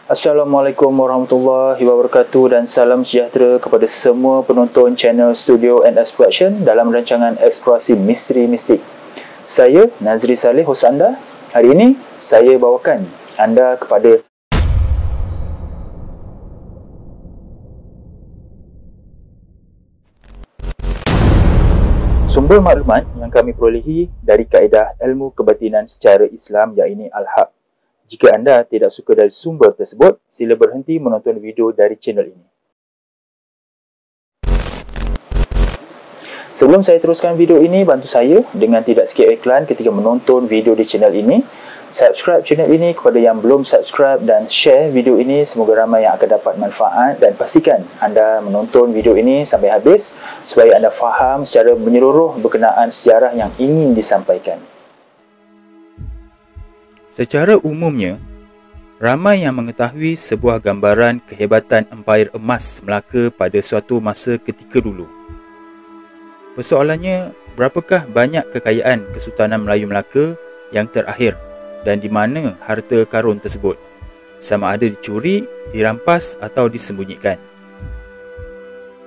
Assalamualaikum warahmatullahi wabarakatuh dan salam sejahtera kepada semua penonton channel Studio and Exploration dalam rancangan Eksplorasi Misteri Mistik. Saya Nazri Saleh, hos anda. Hari ini saya bawakan anda kepada sumber maklumat yang kami perolehi dari kaedah ilmu kebatinan secara Islam, iaitu Al-Haq. Jika anda tidak suka dari sumber tersebut, sila berhenti menonton video dari channel ini. Sebelum saya teruskan video ini, bantu saya dengan tidak skip iklan ketika menonton video di channel ini. Subscribe channel ini kepada yang belum subscribe dan share video ini, semoga ramai yang akan dapat manfaat, dan pastikan anda menonton video ini sampai habis supaya anda faham secara menyeluruh berkenaan sejarah yang ingin disampaikan. Secara umumnya, ramai yang mengetahui sebuah gambaran kehebatan Empayar Emas Melaka pada suatu masa ketika dulu. Persoalannya, berapakah banyak kekayaan Kesultanan Melayu Melaka yang terakhir dan di mana harta karun tersebut, sama ada dicuri, dirampas atau disembunyikan?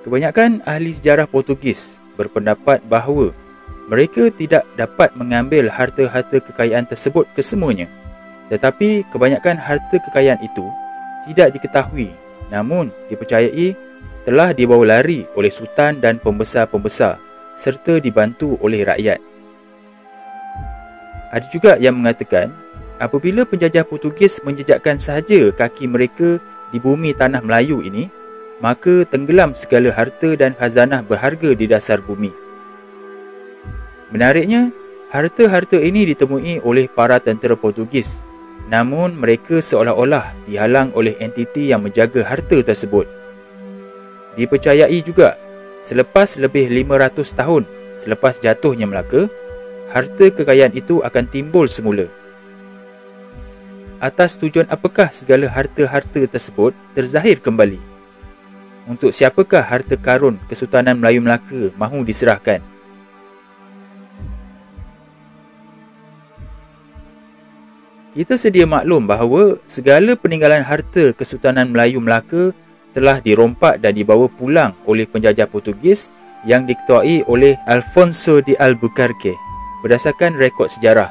Kebanyakan ahli sejarah Portugis berpendapat bahawa mereka tidak dapat mengambil harta-harta kekayaan tersebut kesemuanya. Tetapi kebanyakan harta kekayaan itu tidak diketahui, namun dipercayai telah dibawa lari oleh sultan dan pembesar-pembesar serta dibantu oleh rakyat. Ada juga yang mengatakan apabila penjajah Portugis menjejakkan sahaja kaki mereka di bumi tanah Melayu ini, maka tenggelam segala harta dan khazanah berharga di dasar bumi. Menariknya, harta-harta ini ditemui oleh para tentera Portugis, namun mereka seolah-olah dihalang oleh entiti yang menjaga harta tersebut. Dipercayai juga, selepas lebih 500 tahun selepas jatuhnya Melaka, harta kekayaan itu akan timbul semula. Atas tujuan apakah segala harta-harta tersebut terzahir kembali? Untuk siapakah harta karun Kesultanan Melayu Melaka mahu diserahkan? Kita sedia maklum bahawa segala peninggalan harta Kesultanan Melayu Melaka telah dirompak dan dibawa pulang oleh penjajah Portugis yang diketuai oleh Alfonso de Albuquerque. Berdasarkan rekod sejarah,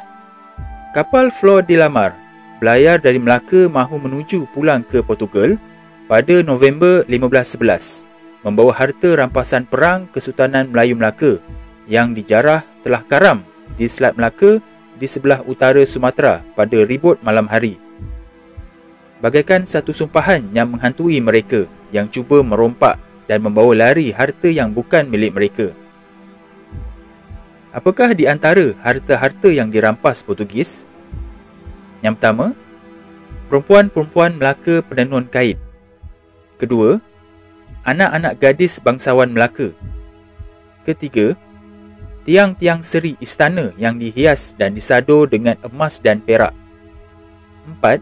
kapal Flor de la Mar berlayar dari Melaka mahu menuju pulang ke Portugal pada November 1511, membawa harta rampasan perang Kesultanan Melayu Melaka yang dijarah telah karam di Selat Melaka di sebelah utara Sumatera pada ribut malam hari. Bagaikan satu sumpahan yang menghantui mereka yang cuba merompak dan membawa lari harta yang bukan milik mereka. Apakah di antara harta-harta yang dirampas Portugis? Yang pertama, perempuan-perempuan Melaka penenun kain. Kedua, anak-anak gadis bangsawan Melaka. Ketiga, tiang-tiang seri istana yang dihias dan disadur dengan emas dan perak. 4.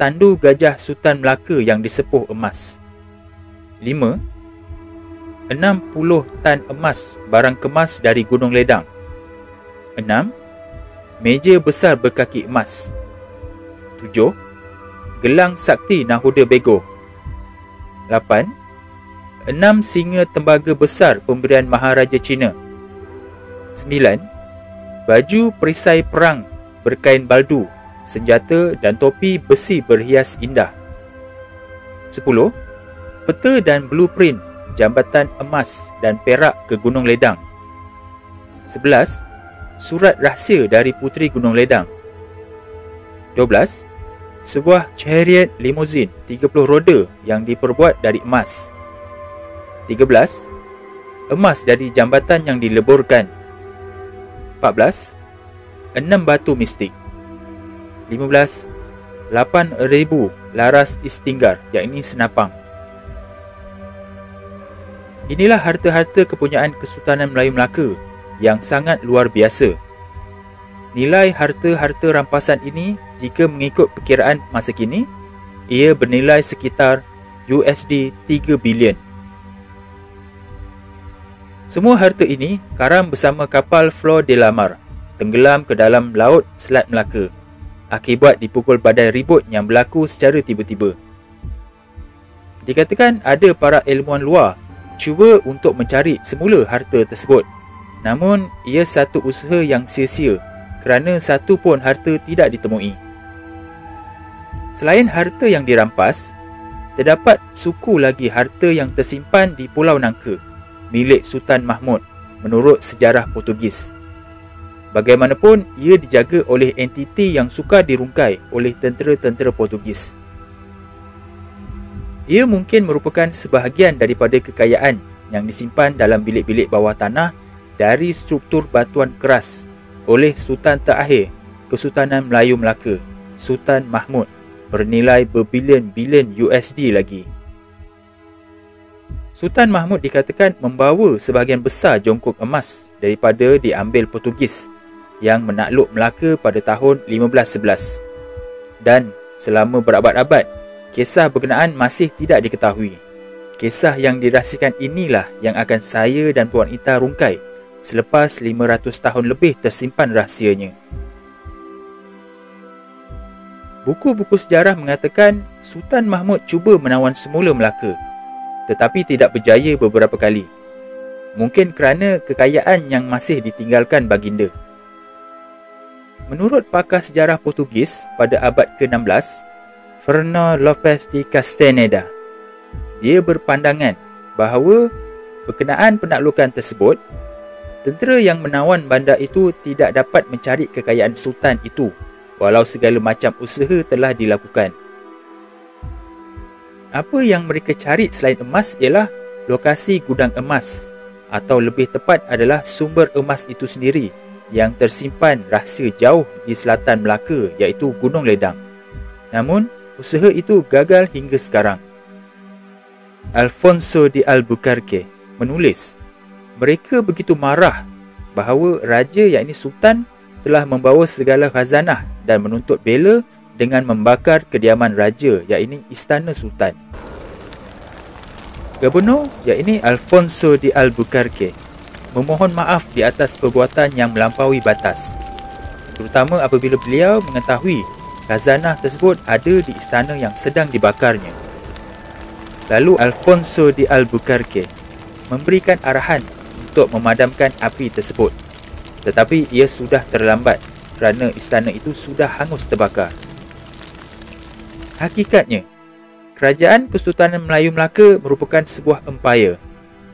Tandu gajah Sultan Melaka yang disepuh emas. 5. 60 tan emas barang kemas dari Gunung Ledang. 6. Meja besar berkaki emas. 7. Gelang sakti Nahoda Bego. 8. 6 singa tembaga besar pemberian Maharaja Cina. 9. Baju perisai perang berkain baldu, senjata dan topi besi berhias indah. 10. Peta dan blueprint jambatan emas dan perak ke Gunung Ledang. 11. Surat rahsia dari Puteri Gunung Ledang. 12. Sebuah chariot limousine 30 roda yang diperbuat dari emas. 13. Emas dari jambatan yang dileburkan. 14. 6 batu mistik. 15. 8,000 laras istinggar, yakni senapang. Inilah harta-harta kepunyaan Kesultanan Melayu Melaka yang sangat luar biasa. Nilai harta-harta rampasan ini, jika mengikut perkiraan masa kini, ia bernilai sekitar USD 3 bilion. Semua harta ini karam bersama kapal Flor de la Mar, tenggelam ke dalam laut Selat Melaka akibat dipukul badai ribut yang berlaku secara tiba-tiba. Dikatakan ada para ilmuwan luar cuba untuk mencari semula harta tersebut. Namun, ia satu usaha yang sia-sia kerana satu pun harta tidak ditemui. Selain harta yang dirampas, terdapat suku lagi harta yang tersimpan di Pulau Nangka milik Sultan Mahmud menurut sejarah Portugis. Bagaimanapun, ia dijaga oleh entiti yang sukar dirungkai oleh tentera-tentera Portugis. Ia mungkin merupakan sebahagian daripada kekayaan yang disimpan dalam bilik-bilik bawah tanah dari struktur batuan keras oleh Sultan terakhir Kesultanan Melayu Melaka, Sultan Mahmud, bernilai berbilion-bilion USD lagi. Sultan Mahmud dikatakan membawa sebahagian besar jongkok emas daripada diambil Portugis yang menakluk Melaka pada tahun 1511. Dan selama berabad-abad, kisah berkenaan masih tidak diketahui. Kisah yang dirahsiakan inilah yang akan saya dan Puan Ita rungkai selepas 500 tahun lebih tersimpan rahsianya. Buku-buku sejarah mengatakan Sultan Mahmud cuba menawan semula Melaka, tetapi tidak berjaya beberapa kali. Mungkin kerana kekayaan yang masih ditinggalkan baginda. Menurut pakar sejarah Portugis pada abad ke-16, Fernando Lopes de Castaneda, dia berpandangan bahawa berkenaan penaklukan tersebut, tentera yang menawan bandar itu tidak dapat mencari kekayaan Sultan itu walau segala macam usaha telah dilakukan. Apa yang mereka cari selain emas ialah lokasi gudang emas, atau lebih tepat adalah sumber emas itu sendiri yang tersimpan rahsia jauh di selatan Melaka, iaitu Gunung Ledang. Namun, usaha itu gagal hingga sekarang. Alfonso de Albuquerque menulis, mereka begitu marah bahawa raja yakni Sultan telah membawa segala khazanah dan menuntut bela dengan membakar kediaman raja yakni Istana Sultan. Gubernur yakni Alfonso de Albuquerque memohon maaf di atas perbuatan yang melampaui batas, terutama apabila beliau mengetahui khazanah tersebut ada di istana yang sedang dibakarnya. Lalu Alfonso de Albuquerque memberikan arahan untuk memadamkan api tersebut, tetapi ia sudah terlambat kerana istana itu sudah hangus terbakar. Hakikatnya, kerajaan Kesultanan Melayu Melaka merupakan sebuah empayar,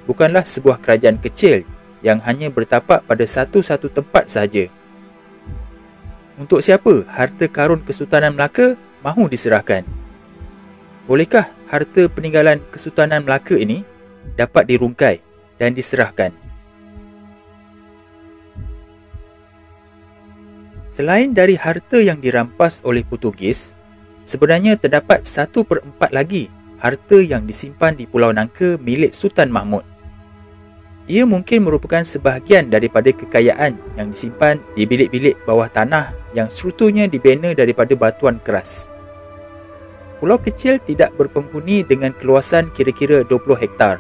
bukanlah sebuah kerajaan kecil yang hanya bertapak pada satu-satu tempat sahaja. Untuk siapa harta karun Kesultanan Melaka mahu diserahkan? Bolehkah harta peninggalan Kesultanan Melaka ini dapat dirungkai dan diserahkan? Selain dari harta yang dirampas oleh Portugis, sebenarnya terdapat 1/4 lagi harta yang disimpan di Pulau Nangka milik Sultan Mahmud. Ia mungkin merupakan sebahagian daripada kekayaan yang disimpan di bilik-bilik bawah tanah yang strukturnya dibina daripada batuan keras. Pulau kecil tidak berpenghuni dengan keluasan kira-kira 20 hektar.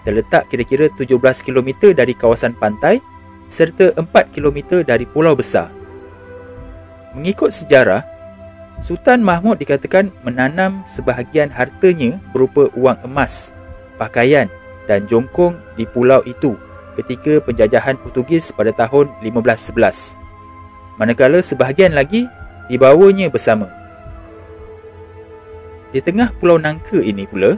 Terletak kira-kira 17 km dari kawasan pantai serta 4 km dari pulau besar. Mengikut sejarah, Sultan Mahmud dikatakan menanam sebahagian hartanya berupa wang emas, pakaian dan jongkong di pulau itu ketika penjajahan Portugis pada tahun 1511. Manakala sebahagian lagi dibawanya bersama. Di tengah Pulau Nangka ini pula,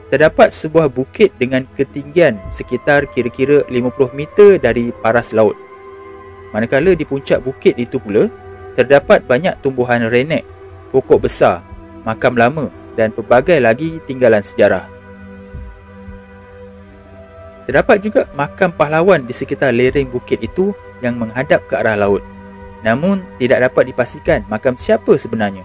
terdapat sebuah bukit dengan ketinggian sekitar kira-kira 50 meter dari paras laut. Manakala di puncak bukit itu pula, terdapat banyak tumbuhan renek, pokok besar, makam lama dan pelbagai lagi tinggalan sejarah. Terdapat juga makam pahlawan di sekitar lereng bukit itu yang menghadap ke arah laut. Namun, tidak dapat dipastikan makam siapa sebenarnya.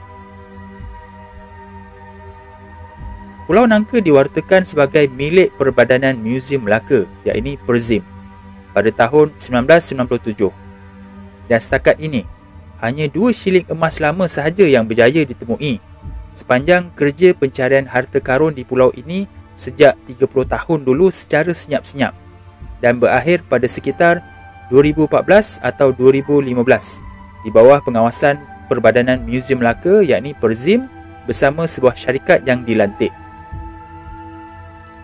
Pulau Nangka diwartakan sebagai milik Perbadanan Muzium Melaka, iaitu Perzim, pada tahun 1997. Dan setakat ini, hanya 2 shilling emas lama sahaja yang berjaya ditemui sepanjang kerja pencarian harta karun di pulau ini sejak 30 tahun dulu secara senyap-senyap dan berakhir pada sekitar 2014 atau 2015 di bawah pengawasan Perbadanan Muzium Melaka, iaitu Perzim, bersama sebuah syarikat yang dilantik.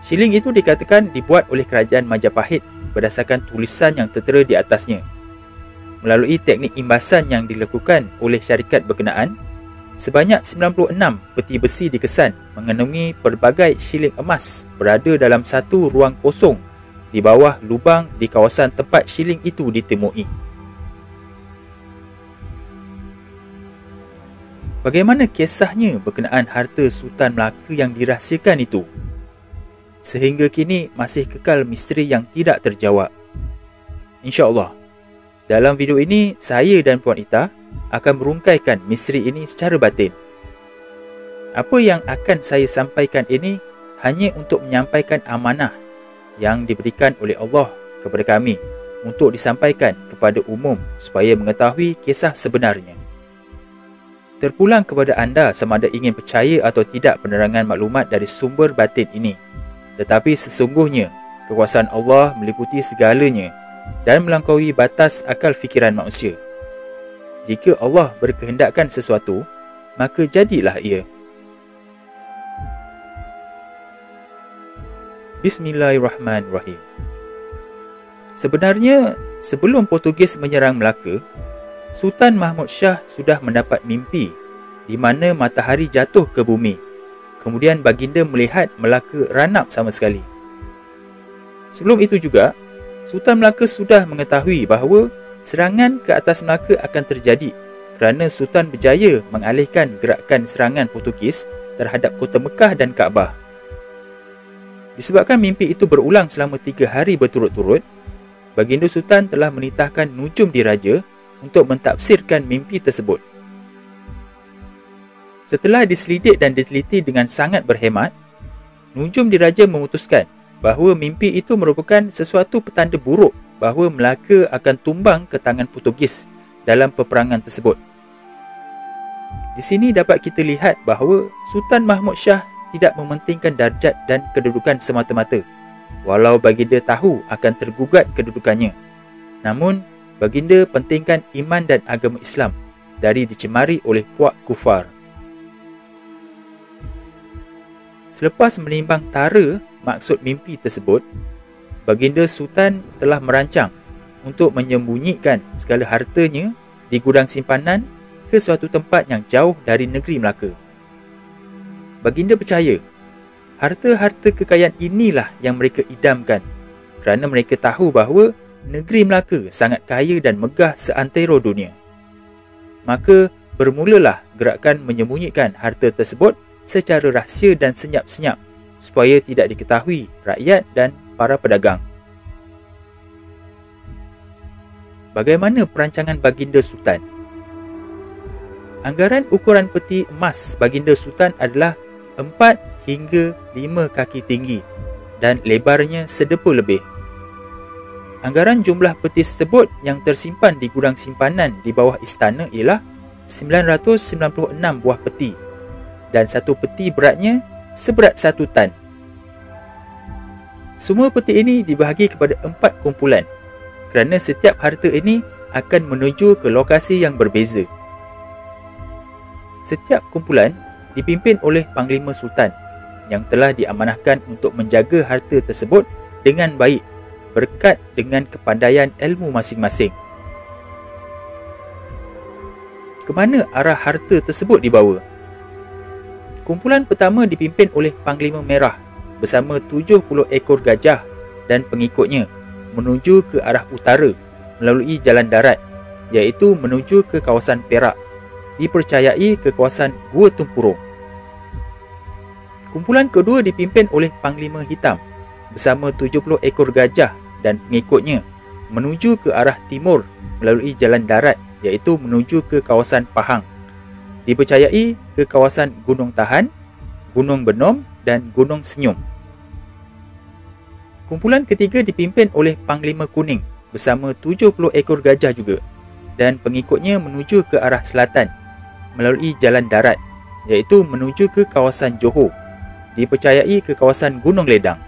Shilling itu dikatakan dibuat oleh kerajaan Majapahit berdasarkan tulisan yang tertera di atasnya. Melalui teknik imbasan yang dilakukan oleh syarikat berkenaan, sebanyak 96 peti besi dikesan mengenungi pelbagai shilling emas berada dalam satu ruang kosong di bawah lubang di kawasan tempat shilling itu ditemui. Bagaimana kisahnya berkenaan harta Sultan Melaka yang dirahsiakan itu? Sehingga kini masih kekal misteri yang tidak terjawab. InsyaAllah, dalam video ini saya dan Puan Ita akan merungkaikan misteri ini secara batin. Apa yang akan saya sampaikan ini hanya untuk menyampaikan amanah yang diberikan oleh Allah kepada kami untuk disampaikan kepada umum supaya mengetahui kisah sebenarnya. Terpulang kepada anda sama ada ingin percaya atau tidak penerangan maklumat dari sumber batin ini. Tetapi sesungguhnya, kekuasaan Allah meliputi segalanya dan melampaui batas akal fikiran manusia. Jika Allah berkehendakkan sesuatu, maka jadilah ia. Bismillahirrahmanirrahim. Sebenarnya, sebelum Portugis menyerang Melaka, Sultan Mahmud Shah sudah mendapat mimpi di mana matahari jatuh ke bumi. Kemudian baginda melihat Melaka ranap sama sekali. Sebelum itu juga, Sultan Melaka sudah mengetahui bahawa serangan ke atas Melaka akan terjadi kerana Sultan berjaya mengalihkan gerakan serangan Portugis terhadap kota Mekah dan Kaabah. Disebabkan mimpi itu berulang selama 3 hari berturut-turut, baginda Sultan telah menitahkan nujum diraja untuk mentafsirkan mimpi tersebut. Setelah diselidik dan diteliti dengan sangat berhemat, nujum diraja memutuskan bahawa mimpi itu merupakan sesuatu petanda buruk bahawa Melaka akan tumbang ke tangan Portugis dalam peperangan tersebut. Di sini dapat kita lihat bahawa Sultan Mahmud Shah tidak mementingkan darjat dan kedudukan semata-mata, walau baginda tahu akan tergugat kedudukannya. Namun, baginda pentingkan iman dan agama Islam dari dicemari oleh puak kufar. Selepas menimbang tara maksud mimpi tersebut, baginda Sultan telah merancang untuk menyembunyikan segala hartanya di gudang simpanan ke suatu tempat yang jauh dari negeri Melaka. Baginda percaya, harta-harta kekayaan inilah yang mereka idamkan kerana mereka tahu bahawa negeri Melaka sangat kaya dan megah seantero dunia. Maka bermulalah gerakan menyembunyikan harta tersebut secara rahsia dan senyap-senyap supaya tidak diketahui rakyat dan para pedagang. Bagaimana perancangan baginda Sultan? Anggaran ukuran peti emas baginda Sultan adalah 4 hingga 5 kaki tinggi dan lebarnya sedepa lebih. Anggaran jumlah peti tersebut yang tersimpan di gudang simpanan di bawah istana ialah 996 buah peti dan satu peti beratnya seberat 1 tan. Semua peti ini dibahagi kepada 4 kumpulan kerana setiap harta ini akan menuju ke lokasi yang berbeza. Setiap kumpulan dipimpin oleh Panglima Sultan yang telah diamanahkan untuk menjaga harta tersebut dengan baik berkat dengan kepandaian ilmu masing-masing. Ke mana arah harta tersebut dibawa? Kumpulan pertama dipimpin oleh Panglima Merah bersama 70 ekor gajah dan pengikutnya menuju ke arah utara melalui jalan darat, iaitu menuju ke kawasan Perak, dipercayai ke kawasan Gua Tempurung. Kumpulan kedua dipimpin oleh Panglima Hitam bersama 70 ekor gajah dan pengikutnya menuju ke arah timur melalui jalan darat, iaitu menuju ke kawasan Pahang, dipercayai ke kawasan Gunung Tahan, Gunung Benom dan Gunung Senyum. Kumpulan ketiga dipimpin oleh Panglima Kuning bersama 70 ekor gajah juga dan pengikutnya menuju ke arah selatan melalui jalan darat, iaitu menuju ke kawasan Johor, dipercayai ke kawasan Gunung Ledang.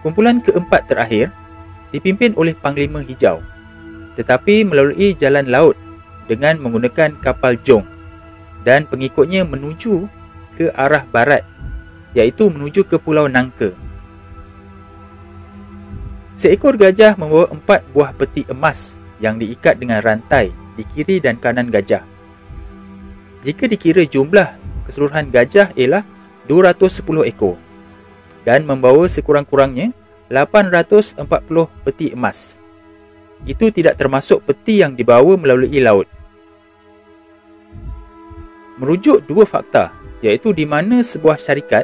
Kumpulan keempat terakhir dipimpin oleh Panglima Hijau, tetapi melalui jalan laut dengan menggunakan kapal Jong dan pengikutnya menuju ke arah barat, iaitu menuju ke Pulau Nangka. Seekor gajah membawa 4 buah peti emas yang diikat dengan rantai di kiri dan kanan gajah. Jika dikira jumlah keseluruhan gajah ialah 210 ekor dan membawa sekurang-kurangnya 840 peti emas. Itu tidak termasuk peti yang dibawa melalui laut. Merujuk 2 fakta, iaitu di mana sebuah syarikat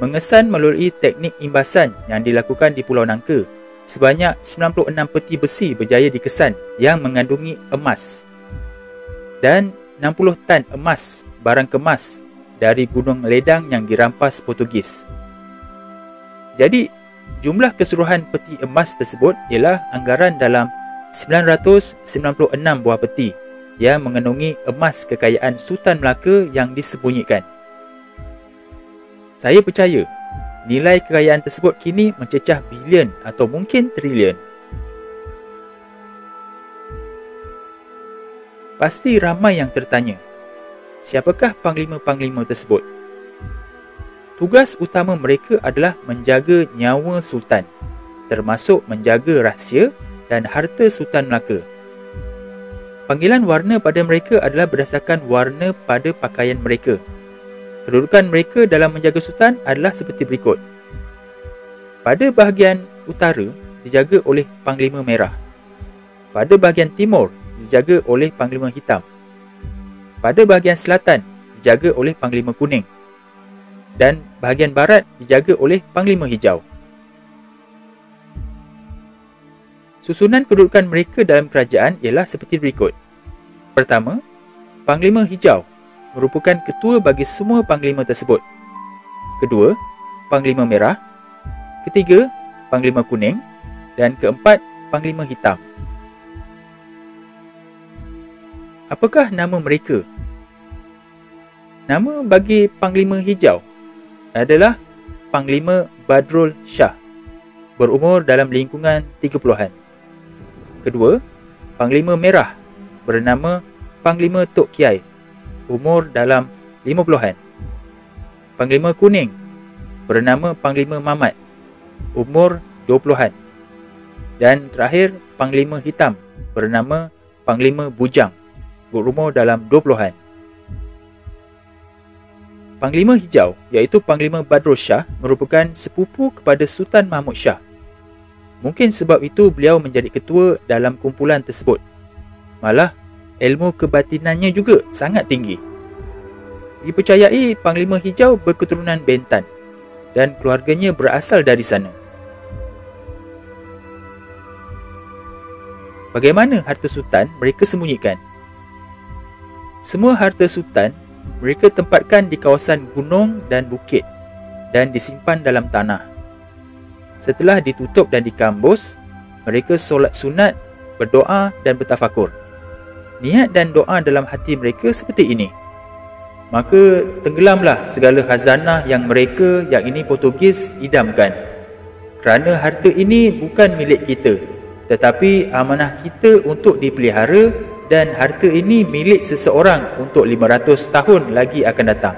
mengesan melalui teknik imbasan yang dilakukan di Pulau Nangka, sebanyak 96 peti besi berjaya dikesan yang mengandungi emas dan 60 tan emas barang kemas dari Gunung Ledang yang dirampas Portugis. Jadi, jumlah keseluruhan peti emas tersebut ialah anggaran dalam 996 buah peti yang mengandungi emas kekayaan Sultan Melaka yang disembunyikan. Saya percaya nilai kekayaan tersebut kini mencecah bilion atau mungkin trilion. Pasti ramai yang tertanya, siapakah panglima-panglima tersebut? Tugas utama mereka adalah menjaga nyawa Sultan, termasuk menjaga rahsia dan harta Sultan Melaka. Panggilan warna pada mereka adalah berdasarkan warna pada pakaian mereka. Kedudukan mereka dalam menjaga Sultan adalah seperti berikut. Pada bahagian utara dijaga oleh Panglima Merah. Pada bahagian timur dijaga oleh Panglima Hitam. Pada bahagian selatan dijaga oleh Panglima Kuning. Dan bahagian barat dijaga oleh Panglima Hijau. Susunan kedudukan mereka dalam kerajaan ialah seperti berikut. Pertama, Panglima Hijau merupakan ketua bagi semua panglima tersebut. Kedua, Panglima Merah. Ketiga, Panglima Kuning. Dan keempat, Panglima Hitam. Apakah nama mereka? Nama bagi Panglima Hijau adalah Panglima Badrul Shah, berumur dalam lingkungan 30-an. Kedua, Panglima Merah bernama Panglima Tok Kiai, umur dalam 50-an. Panglima Kuning bernama Panglima Mamat, umur 20-an. Dan terakhir, Panglima Hitam bernama Panglima Bujang, berumur dalam 20-an. Panglima Hijau, iaitu Panglima Badrul Shah, merupakan sepupu kepada Sultan Mahmud Shah. Mungkin sebab itu beliau menjadi ketua dalam kumpulan tersebut. Malah, ilmu kebatinannya juga sangat tinggi. Dipercayai Panglima Hijau berketurunan Bentan dan keluarganya berasal dari sana. Bagaimana harta Sultan mereka sembunyikan? Semua harta Sultan mereka tempatkan di kawasan gunung dan bukit dan disimpan dalam tanah. Setelah ditutup dan dikambus, mereka solat sunat, berdoa dan bertafakur. Niat dan doa dalam hati mereka seperti ini. Maka tenggelamlah segala khazanah yang mereka, yang ini Portugis, idamkan. Kerana harta ini bukan milik kita, tetapi amanah kita untuk dipelihara dan harta ini milik seseorang untuk 500 tahun lagi akan datang.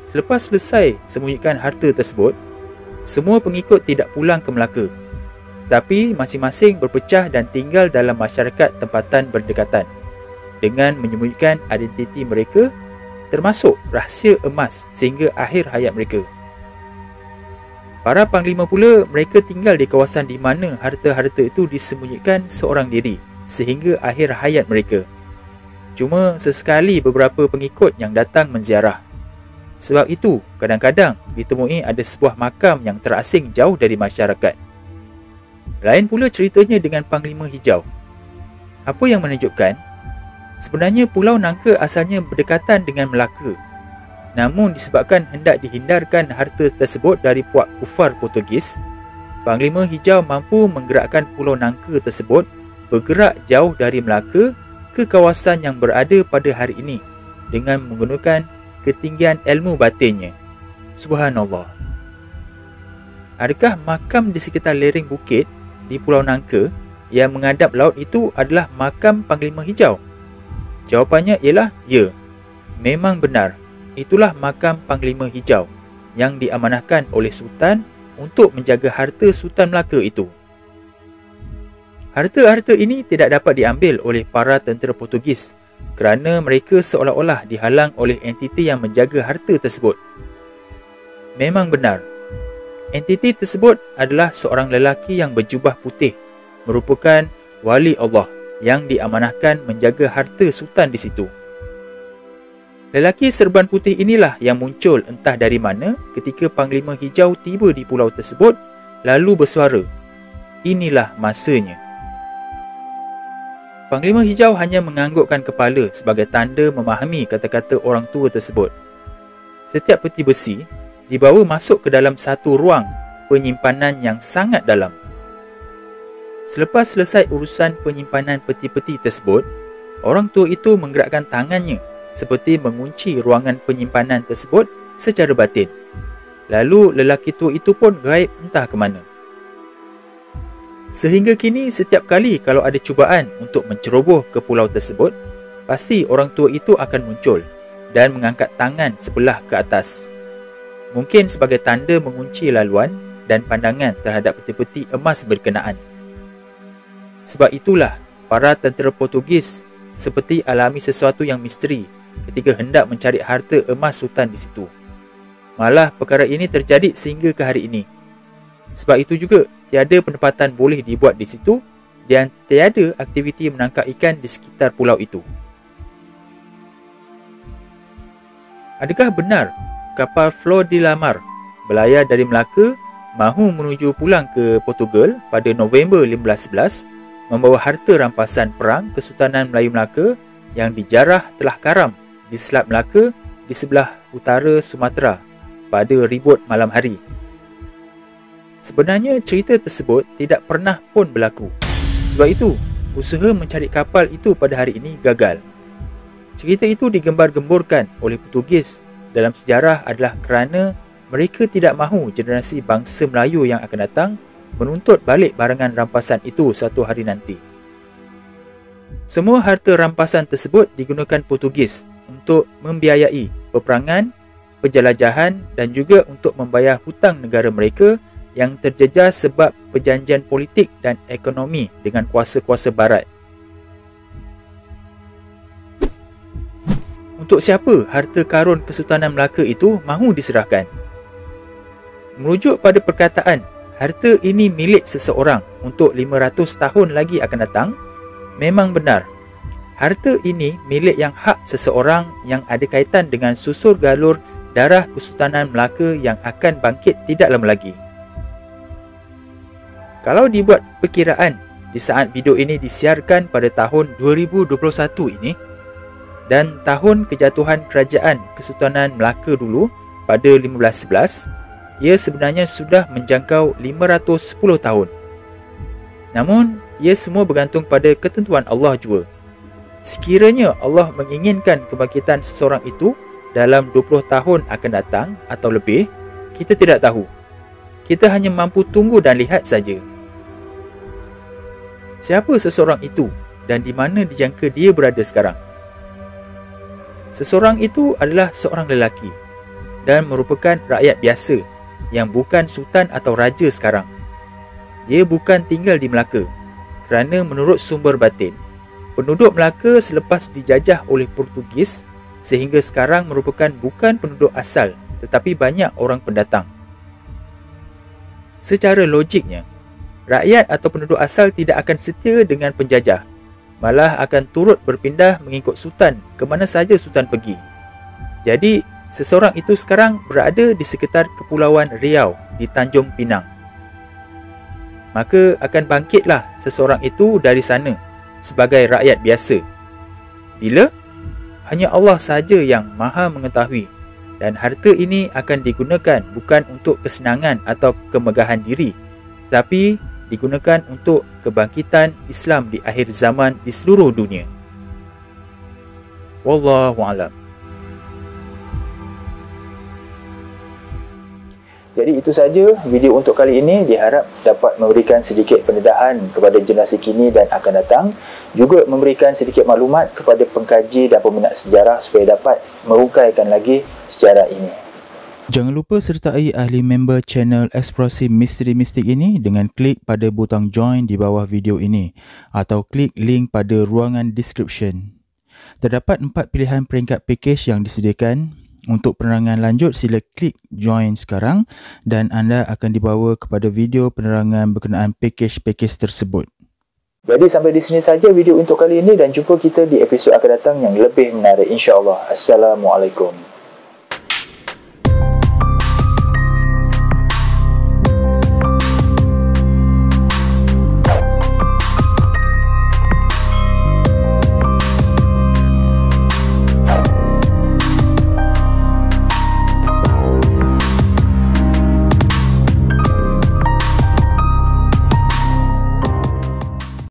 Selepas selesai sembunyikan harta tersebut, semua pengikut tidak pulang ke Melaka, tetapi masing-masing berpecah dan tinggal dalam masyarakat tempatan berdekatan dengan menyembunyikan identiti mereka, termasuk rahsia emas sehingga akhir hayat mereka. Para panglima pula, mereka tinggal di kawasan di mana harta-harta itu disembunyikan seorang diri sehingga akhir hayat mereka. Cuma sesekali beberapa pengikut yang datang menziarah. Sebab itu, kadang-kadang ditemui ada sebuah makam yang terasing jauh dari masyarakat. Lain pula ceritanya dengan Panglima Hijau. Apa yang menunjukkan, sebenarnya Pulau Nangka asalnya berdekatan dengan Melaka. Namun disebabkan hendak dihindarkan harta tersebut dari puak kufar Portugis, Panglima Hijau mampu menggerakkan Pulau Nangka tersebut bergerak jauh dari Melaka ke kawasan yang berada pada hari ini dengan menggunakan ketinggian ilmu batinnya. Subhanallah. Adakah makam di sekitar lereng bukit di Pulau Nangka yang menghadap laut itu adalah makam Panglima Hijau? Jawapannya ialah ya. Memang benar. itulah makam Panglima Hijau yang diamanahkan oleh Sultan untuk menjaga harta Sultan Melaka itu. Harta-harta ini tidak dapat diambil oleh para tentera Portugis kerana mereka seolah-olah dihalang oleh entiti yang menjaga harta tersebut. Memang benar, entiti tersebut adalah seorang lelaki yang berjubah putih, merupakan wali Allah yang diamanahkan menjaga harta Sultan di situ. Lelaki serban putih inilah yang muncul entah dari mana ketika Panglima Hijau tiba di pulau tersebut lalu bersuara, "Inilah masanya." Panglima Hijau hanya menganggukkan kepala sebagai tanda memahami kata-kata orang tua tersebut. Setiap peti besi dibawa masuk ke dalam satu ruang penyimpanan yang sangat dalam. Selepas selesai urusan penyimpanan peti-peti tersebut, orang tua itu menggerakkan tangannya seperti mengunci ruangan penyimpanan tersebut secara batin. Lalu lelaki tua itu pun gaib entah ke mana. Sehingga kini setiap kali kalau ada cubaan untuk menceroboh ke pulau tersebut, pasti orang tua itu akan muncul dan mengangkat tangan sebelah ke atas. Mungkin sebagai tanda mengunci laluan dan pandangan terhadap peti-peti emas berkenaan. Sebab itulah para tentera Portugis seperti alami sesuatu yang misteri ketika hendak mencari harta emas Sultan di situ. Malah perkara ini terjadi sehingga ke hari ini. Sebab itu juga tiada penempatan boleh dibuat di situ dan tiada aktiviti menangkap ikan di sekitar pulau itu. Adakah benar kapal Flor de la Mar berlayar dari Melaka mahu menuju pulang ke Portugal pada November 1511 membawa harta rampasan perang Kesultanan Melayu Melaka yang dijarah telah karam di Selat Melaka di sebelah utara Sumatera pada ribut malam hari? Sebenarnya cerita tersebut tidak pernah pun berlaku. Sebab itu, usaha mencari kapal itu pada hari ini gagal. Cerita itu digembar-gemburkan oleh Portugis dalam sejarah adalah kerana mereka tidak mahu generasi bangsa Melayu yang akan datang menuntut balik barangan rampasan itu satu hari nanti. Semua harta rampasan tersebut digunakan Portugis untuk membiayai peperangan, penjelajahan dan juga untuk membayar hutang negara mereka yang terjejas sebab perjanjian politik dan ekonomi dengan kuasa-kuasa barat. Untuk siapa harta karun Kesultanan Melaka itu mahu diserahkan? Merujuk pada perkataan harta ini milik seseorang untuk 500 tahun lagi akan datang, memang benar. Harta ini milik yang hak seseorang yang ada kaitan dengan susur galur darah Kesultanan Melaka yang akan bangkit tidak lama lagi. Kalau dibuat perkiraan di saat video ini disiarkan pada tahun 2021 ini dan tahun kejatuhan kerajaan Kesultanan Melaka dulu pada 1511, ia sebenarnya sudah menjangkau 510 tahun. Namun, ia semua bergantung pada ketentuan Allah jua. Sekiranya Allah menginginkan kebangkitan seseorang itu dalam 20 tahun akan datang atau lebih, kita tidak tahu. Kita hanya mampu tunggu dan lihat saja. Siapa seseorang itu dan di mana dijangka dia berada sekarang? Seseorang itu adalah seorang lelaki dan merupakan rakyat biasa yang bukan sultan atau raja sekarang. Dia bukan tinggal di Melaka kerana menurut sumber batin, penduduk Melaka selepas dijajah oleh Portugis sehingga sekarang merupakan bukan penduduk asal tetapi banyak orang pendatang. Secara logiknya, rakyat atau penduduk asal tidak akan setia dengan penjajah, malah akan turut berpindah mengikut sultan ke mana saja sultan pergi. Jadi, seseorang itu sekarang berada di sekitar Kepulauan Riau di Tanjung Pinang. Maka akan bangkitlah seseorang itu dari sana sebagai rakyat biasa. Bila? Hanya Allah sahaja yang maha mengetahui dan harta ini akan digunakan bukan untuk kesenangan atau kemegahan diri, tapi digunakan untuk kebangkitan Islam di akhir zaman di seluruh dunia. Wallahu a'lam. Jadi itu saja video untuk kali ini, diharap dapat memberikan sedikit pendedahan kepada generasi kini dan akan datang, juga memberikan sedikit maklumat kepada pengkaji dan peminat sejarah supaya dapat merungkaikan lagi sejarah ini. Jangan lupa sertai ahli member channel Eksplorasi Misteri Mistik ini dengan klik pada butang join di bawah video ini atau klik link pada ruangan description. Terdapat 4 pilihan peringkat package yang disediakan. Untuk penerangan lanjut, sila klik join sekarang dan anda akan dibawa kepada video penerangan berkenaan package-package tersebut. Jadi sampai di sini saja video untuk kali ini dan jumpa kita di episod akan datang yang lebih menarik insya-Allah. Assalamualaikum.